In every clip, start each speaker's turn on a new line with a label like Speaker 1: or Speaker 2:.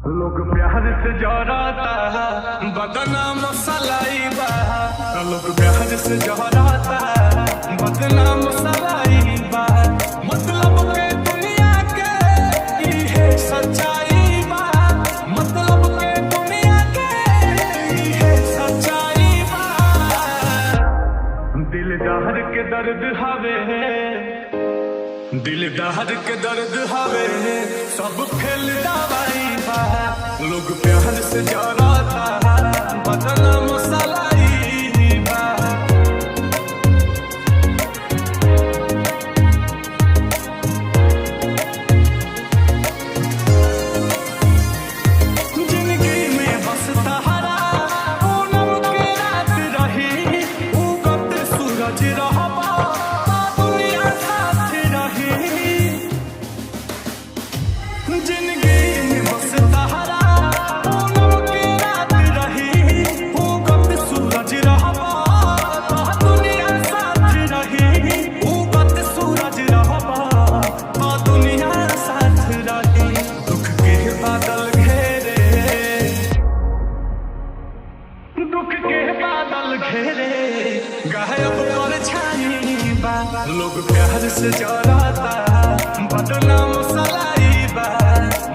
Speaker 1: लोग प्यार से जराता बदनाम सलाई बा। लोग प्यार से जराता बदनाम सलाई बा। मतलब के दुनिया के इहे सच्चाई बा। मतलब के दुनिया के इहे सच्चाई बा। दिलदार के दर्द हवे, दिलदार के दर्द हवे, सब खेल दवाई बा। लोग प्यार से जराता बदनाम सलाई बा। जिंदगी में बस तहरा पूनम के रात रही, उगत सूरज रहबा दुनिया साथ रही। जिंदगी में बस तहरा पूनम के रात रही, उगत सूरज रहबा दुनिया साथ रही। उगत सूरज रहबा दुनिया साथ रही। दुख के बादल घेरे, दुख के बादल घेरे, गायब पर छाई बा। लोग प्यार से जराता बदनाम सलाई बा।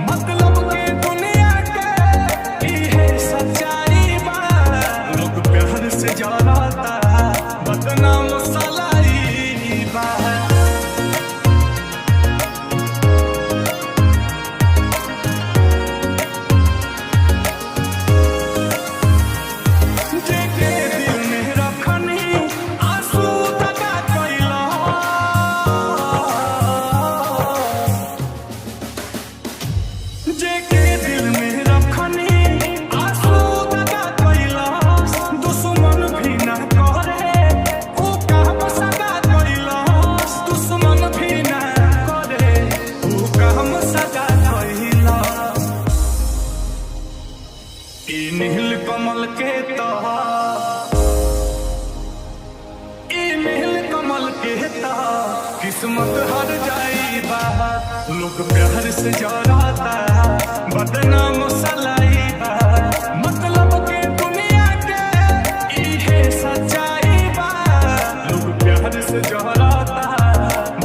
Speaker 1: मतलब के दुनिया के इहे सच्चाई बा। लोग प्यार से जराता बदनाम सलाई बा। जेके दिल में रखनी आंसू दगा कइला। जेके दिल में रखनी आंसू दगा कइला। दुश्मन भी ना करे ऊ काम सगा कइला। दुश्मन भी ना करे ऊ काम सगा कइला। ई नील कमल के तहा, ई नील कमल के तहा किस्मत हार जाई बा। लोग प्यार से जराता बदनाम सलाई बा। मतलब के दुनिया के इहे सच्चाई बा। लोग प्यार से जराता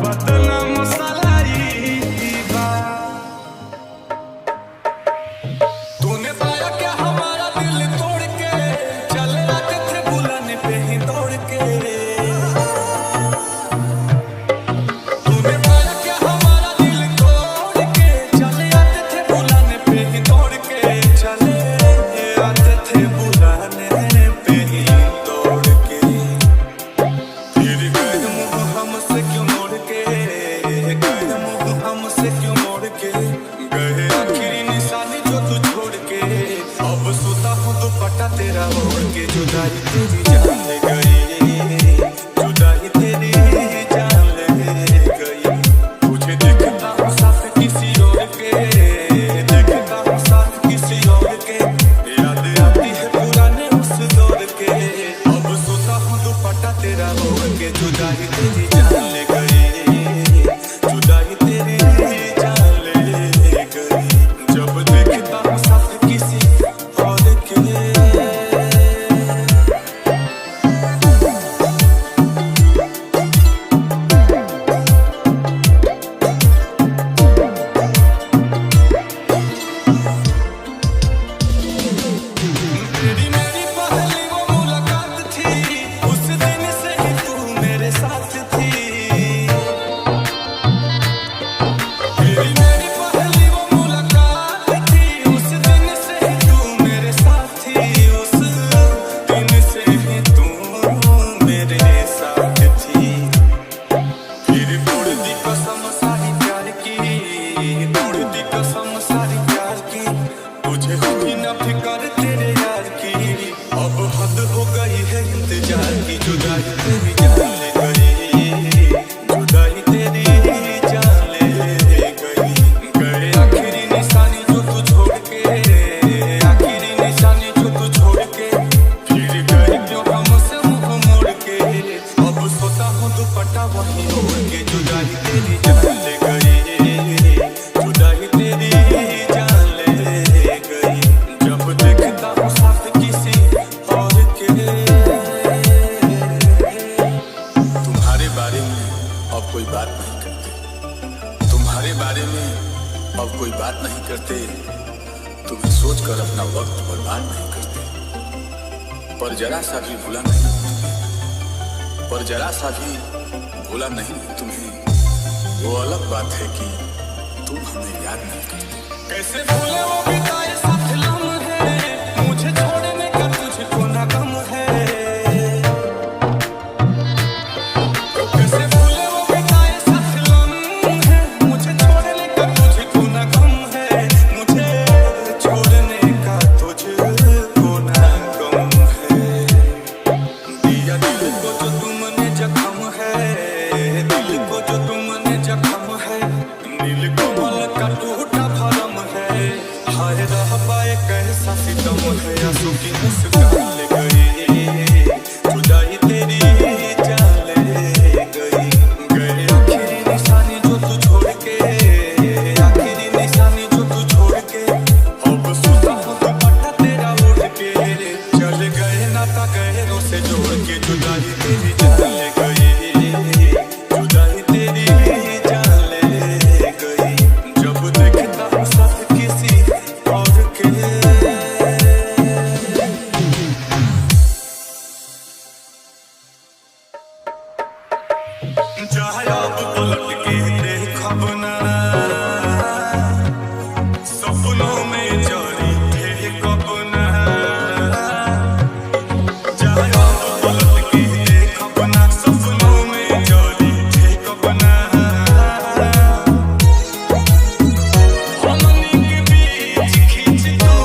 Speaker 1: बदनाम सलाई बा। तूने पाया क्या हमारा दिल तोड़ के, चले आते थे बुलाने पे ही दौड़ के। तूने पाया क्या हमारा दिल तोड़ के, चले आते थे बुलाने पे ही दौड़ के। चले आते थे बुलाने पे ही दौड़ के। फिर गए मुँह हमसे क्यों मोड़ के, गए मुँह हमसे क्यों मोड़ के। गए आखिरी निशानी जो तू छोड़ के। अब सोता हूँ दुपट्टा तेरा ओढ़ के। जुदाई तेरी जान ले गई, जुदाई तेरी जान ले गई। तुझे देखता हूँ साथ किसी और के, देखता हूँ साथ किसी और के। याद आती है पुराने उस दौर के। अब सोता हूँ दुपट्टा तेरा ओढ़ के। जुदाई तेरी जान ले गई, जुदाई तेरी जान ले गई। जब देखता हूँ साथ किसी और के। तेरी मेरी पहली वो मुलाकात थी, उस दिन से ही तू मेरे साथ थी। तेरी मेरी पहली वो मुलाकात थी, उस दिन से ही तू मेरे साथ थी। उस दिन से ही तू मेरे साथ थी। फिर तोड़ दी कसम सारी प्यार की, तोड़ दी कसम सारी प्यार की। तुझे हुई ना फिक्र तेरे यार की। अब हद हो गई है इंतजार की। जुदाई तेरी जान ले गई, जुदाई तेरी जान ले गई। गए आखिरी निशानी जो तू छोड़ के, आखिरी निशानी जो तू छोड़ के। फिर गए क्यों हमसे मुंह मोड़ के। अब सोता हूँ दुपट्टा वही ओढ़ के। जुदाई तेरी जान ले गई, जुदाई तेरी जान ले नहीं करते, तुम्हें सोचकर अपना वक्त बर्बाद नहीं करते, पर जरा सा भी भूला नहीं, पर जरा सा भी भूला नहीं तुम्हें। वो अलग बात है कि तुम हमें याद नहीं करते। कैसे भूले वो बिताए साथ लम्हे, मुझे छोड़ने का तुझको ना गम है। कैसे भूले वो बिताए साथ लम्हे, मुझे छोड़ने का तुझको ना गम है। मुझे छोड़ने का तुझको ना गम है। दिया दिल को जो तुमने जख्म है, दिल को जो तुमने जख्म है, नील कमल का टूटा भरम है। हाय रह पाए कैसा सितम है, आंसू की मुस्कान ले गई, जुदाई तेरी जान ले गई। गए आखिरी निशानी जो तू छोड़ के, आखिरी निशानी जो तू छोड़ के, अब सुता हूँ दुपट्टा तेरा उड़ के। चल गए नाता गहरों से जोड़ के, जुदाई तेरी जान ले गई, जुदाई तेरी जान ले गई। जब देखता हूँ साथ किसी और के, चाहे अब पलट के देखब ना, सपनों में जारी थे कब ना। चाहे अब पलट के देखब ना, सपनों में जारी थे कब ना। हमनी के बीच खींच तू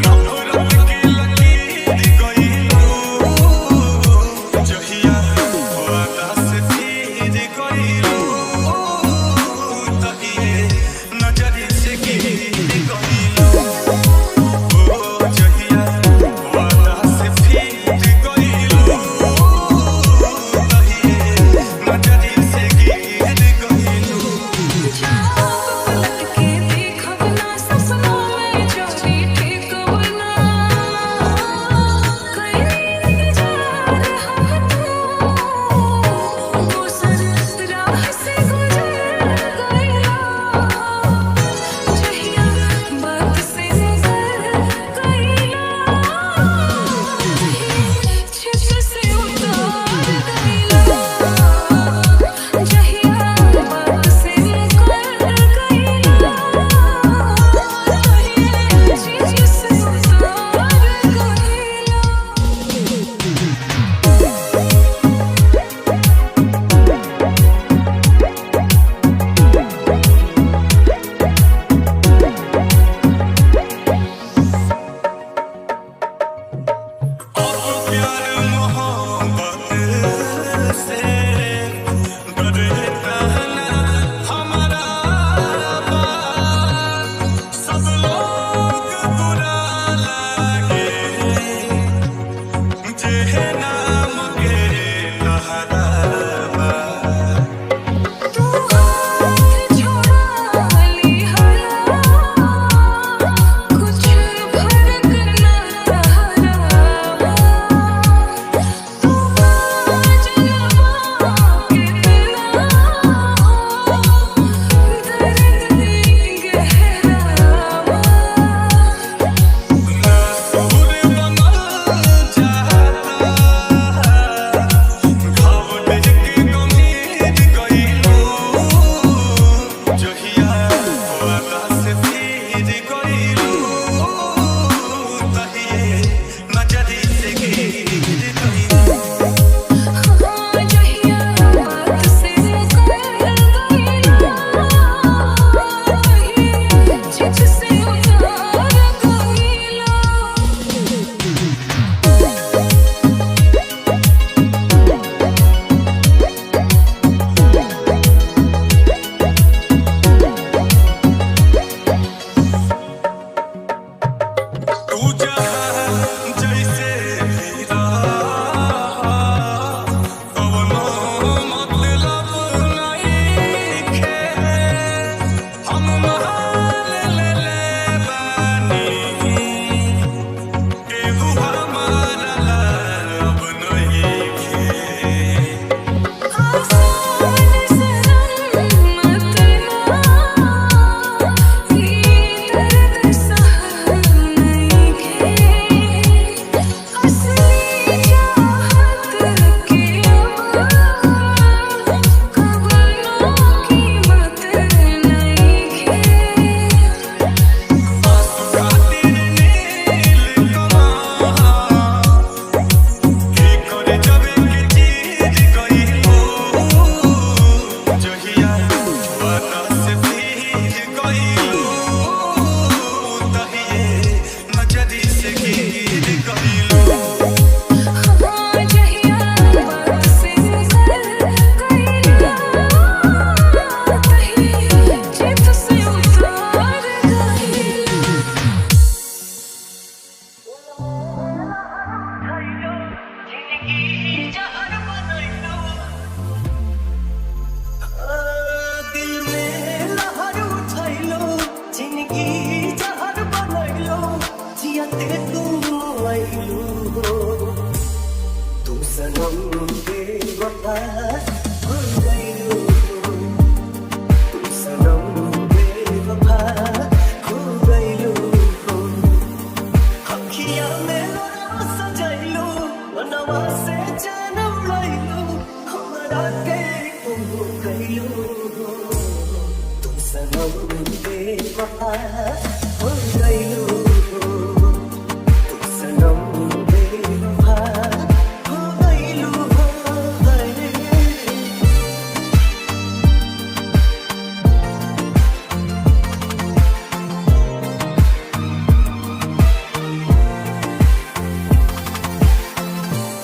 Speaker 1: नफरत के लकीर गइलू, जहिया वादा से फिर गइलू, तहिए नजरी से गिर गइलू। ओ जहिया वादा से फिर गइलू, तहिए नजरी से गिर गइलू।
Speaker 2: पलट के देखब ना, सपनों में जारी ठेकब ना। कहीं जा रहा तू, दूसर राह से गुजर गइला, जहिया बात से गुजर गइला, छिप से उतार गइला, जहिया बात से मुकर गइला, छिप से उतार गइला।
Speaker 1: अब प्यार मोहब्बत से डरता ना हमारा बाप। सब लोग बुरा लागे, जे नाम के लहरा बा।
Speaker 2: तू हाथ छोड़ा लिहला, कुछ फर्क ना तहरा। तू जलवा कितना दर्द गहरा।
Speaker 1: नसूर बनल जाता, घाव देके गमीर गइलू, जहिया वादा से फिर गइलू, तहिए नजरी से गिर गइलू।
Speaker 2: जहिया बात से मुकर गइला, छिप से उतार गइला।
Speaker 1: गइलू तहिए नजरी से गिर गइलू
Speaker 2: हाँ जहिया बात से गुजर गइला तही चित से उतार गइला
Speaker 3: दिल में लहर उठैलो जिंदगी जहर बनैलो जियते तुम आइलो तू सनम बेवफा हो गइलो तू सनम बेवफा हो गइलो अखियाँ में लोरा सजैलो मनवा से जान उड़ैलो हमरा के हो गइलो तू सनम बेवफा हो गइलो तू सनम बेवफा हो गइलो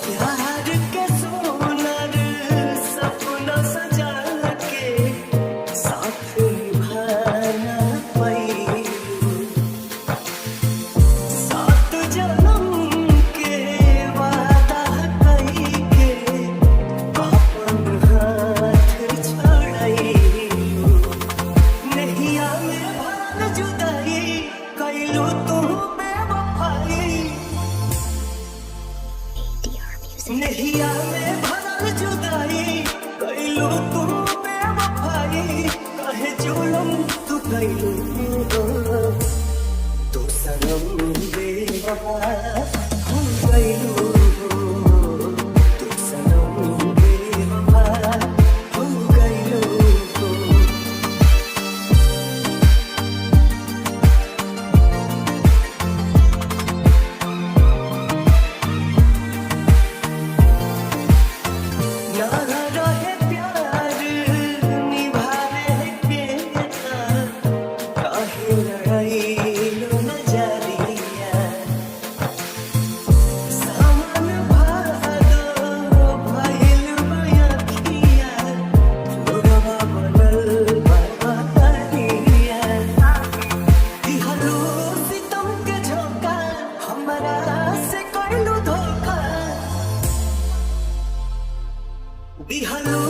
Speaker 3: प्यार के सोनर सपना सजा के साथ निभाना पैलू सात जन्म के वादा कई के अपन हाथ छड़ैलू नहिया में भरल जुदाई कैलू तू बेवफाई नहिया में भरल जुदाई कैलू तू बेवफाई कहे जुलम तू कैलू तू सनम बेवफा हो गइलू तू सनम बेवफा हो गइलू ना रहे प्यार निभाने के काहे लड़ाइलो नजरिया सामन भादो भइल बयखिया लोगवा बनल बातरिया दिहलो सितम के झोंका हमरा से कैलू धोखा दिहलो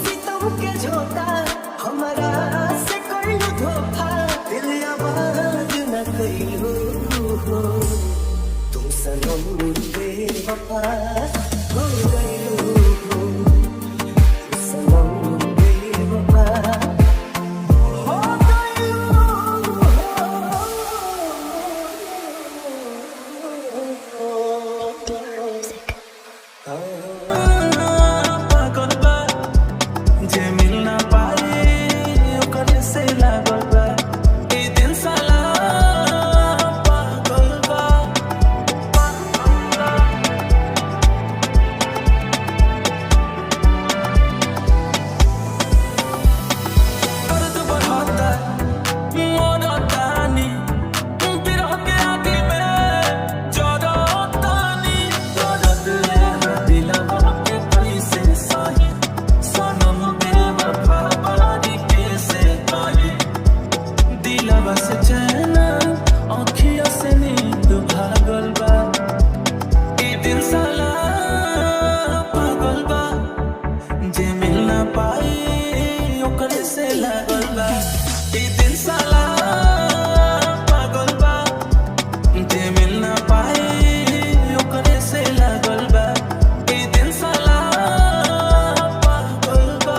Speaker 3: सितम के झोंका हमरा से कैलू धोखा दिल आबाद न कैलू तू सनम बेवफा हो गइलू तू सनम बेवफा हो
Speaker 1: पागल बा जे मिल ना पाए ओकरे से लागल बा ई दिल साला पागल बा दर्द बढ़ता मोरतानी बिरह के आगे में जरतानी दर्द है दिलवा के कैसे सही सनम बेवफा बारी कैसे कही दिलवा से चैन आँखिया से नींद भागल बा ई दिल साला पागल बा जे मिल ना पाई ओकरे से लागल बा ई दिल साला पागल बा जे मिल ना पाई ओकरे से लागल बा ई दिल साला पागल बा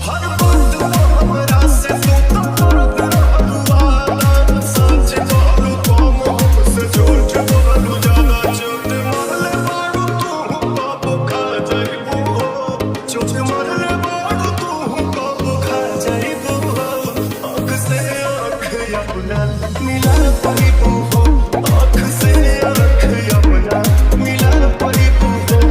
Speaker 1: हर बात को हमरा से तू तो करत रहलू वादा सच कहलू तुम हमसे झूठ बोललू ज्यादा चोट मारले बाड़ू तू कब खा जाइबू हो चोट मारले बाड़ू तू कब खा जाइबू हो आँख से आँख अपना मिला पाइबू हो आँख से आँख अपना मिला पाइबू हो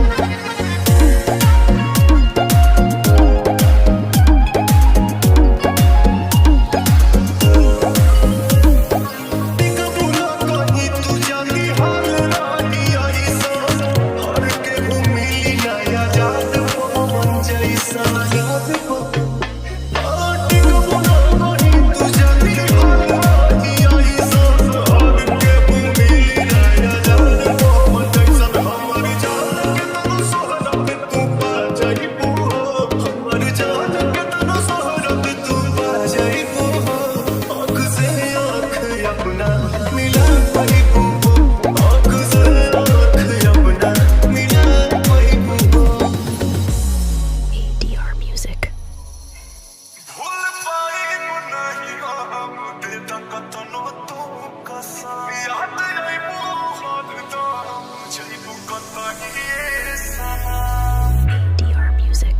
Speaker 1: टिकबुला कहीं तू जानी हाल रानी ऐसा हर के मिली नया याद पवन जैसा याद टिकबुला कहीं तू जानी हाल रानी ऐसा हर के मिली नया याद पवन जैसा हमारी जान के तनु सोहरत तू पा जाइबू हो हमारी जान के तनु सोहरत तू पा जाइबू हो आँख से आँख अपना मिला पाइबू हो आँख से आँख अपना मिला पाइबू हो
Speaker 2: ADR Music.
Speaker 1: भूल पाइबू नहीं हम देता कतनो तू कसम याद आइबू हरदम जाइबू कतहिए सनम
Speaker 2: ADR Music.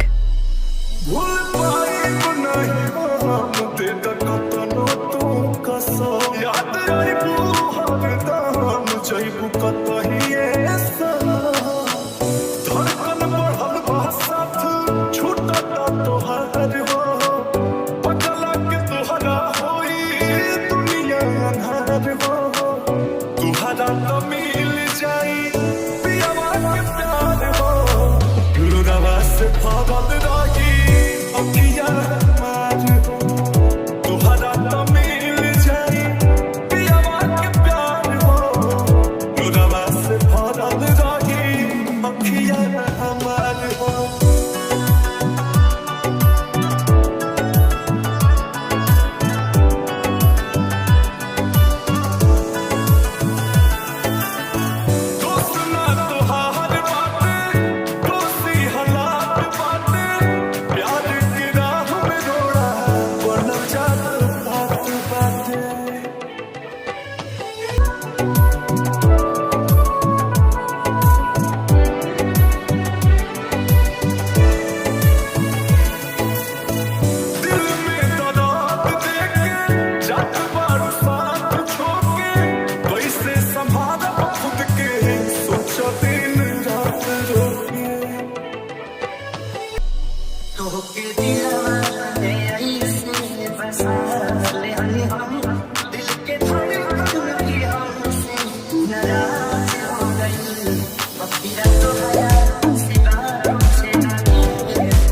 Speaker 1: भूल पाइबू नहीं हम देता कतनो तू कसम याद आइबू हरदम जाइबू कतहिए सनम धड़कन बढ़ल बा साथ छूटता तोहार हो पगला के तोहरा होई दुनिया अन्हार हो तुहरा तो मिल जाई पियावा के प्यार हो लुरावा से भरल रही अखिया मार हो तुहरा तो मिल जाई पियावा के प्यार हो लुरावा से भरल रही अखिया हमार हो दोस्त ना तोहार बाटे दोस्ती हालात बाटे प्यार की राह में रोड़ा बनल जात बात बाटे दिल में दरार देके जात बारू साथ छोके कैसे संभालब खुद के सोचो दिन रात रोके
Speaker 3: तोहके दिलवा में ऐसे बसा ले हम दिल के धड़कन की हमसे नाराज हो गई अब तेरा तो हया सितारों से नहीं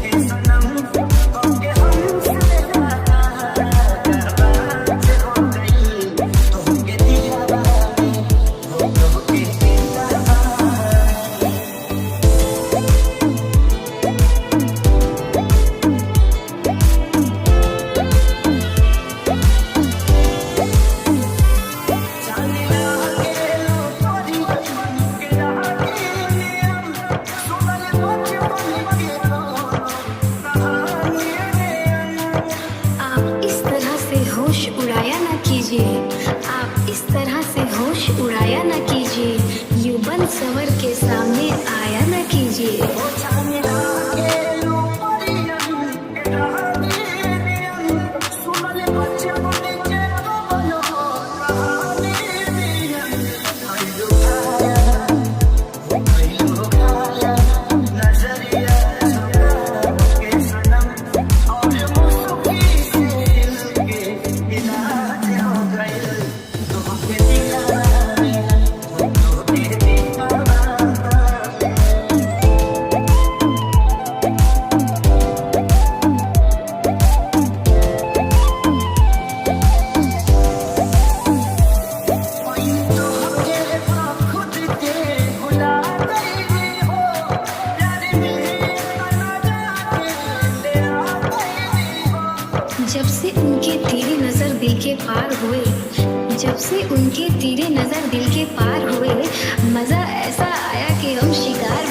Speaker 3: के सनम तोहके हमसे बर्बाद हो गई तोहके दिलवा में तोहके दिलवा जाने लगे लो तोरी मन के रागे हम सुनल बचपन के कहानी
Speaker 2: आप इस तरह से होश उड़ाया ना कीजिए आप इस तरह से होश उड़ाया ना कीजिए युबन सवर के सामने आया ना कीजिए
Speaker 3: ओ जाने लगे लो तोरी मन के रागे हम सुनल बचपन के कहानी आइलो खाया नजरिया झुका के सनम और मुस्की से दिल के इलाज हो गई तोहके दिलवा में तोहके दिलवा
Speaker 2: जब से उनके तीरे नजर दिल के पार हुए जब से उनके तीरे नजर दिल के पार हुए मजा ऐसा आया कि हम शिकार